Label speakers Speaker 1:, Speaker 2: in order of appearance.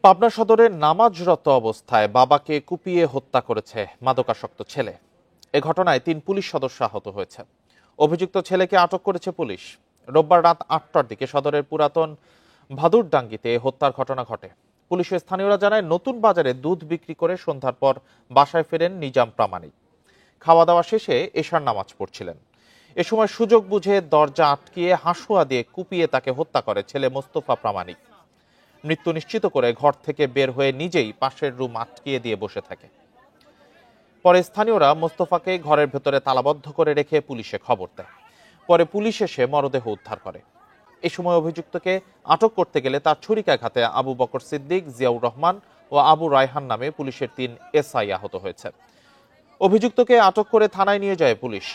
Speaker 1: পাবনা সদরে নামাজরত অবস্থায় বাবাকে কুপিয়ে হত্যা করেছে মাদকাসক্ত ছেলে। এ ঘটনায় ৩ পুলিশ সদস্য আহত হয়েছে। অভিযুক্ত ছেলেকে আটক করেছে পুলিশ। রোববার রাত ৮টার দিকে সদরের পুরাতন ভাদুরডাঙ্গিতে হত্যার ঘটনা ঘটে। পুলিশের স্থানীয়রা জানায়, নতুন বাজারে দুধ বিক্রি করে সন্ধ্যার পর বাসায় ফেরেন নিজাম প্রামাণিক। খাওয়া দাওয়া শেষে এশার নামাজ পড়ছিলেন। এ সময় সুযোগ বুঝে দরজা আটকিয়ে হাঁসুয়া দিয়ে কুপিয়ে তাকে হত্যা করে ছেলে মোস্তফা প্রামাণিক। মৃত্যু নিশ্চিত করে ঘর থেকে বের হয়ে নিজেই পাশের রুম আটকিয়ে দিয়ে বসে থাকে। পরে স্থানীয়রা মোস্তফাকে ঘরের ভেতরে তালাবদ্ধ করে রেখে পুলিশে খবর দেয়। পরে পুলিশ এসে মরদেহ উদ্ধার করে। এ সময় অভিযুক্তকে আটক করতে গেলে তার ছুরিকাঘাতে আবু বকর সিদ্দিক, জিয়াউর রহমান ও আবু রায়হান নামে পুলিশের ৩ এসআই আহত হয়েছে। অভিযুক্তকে আটক করে থানায় নিয়ে যায় পুলিশ।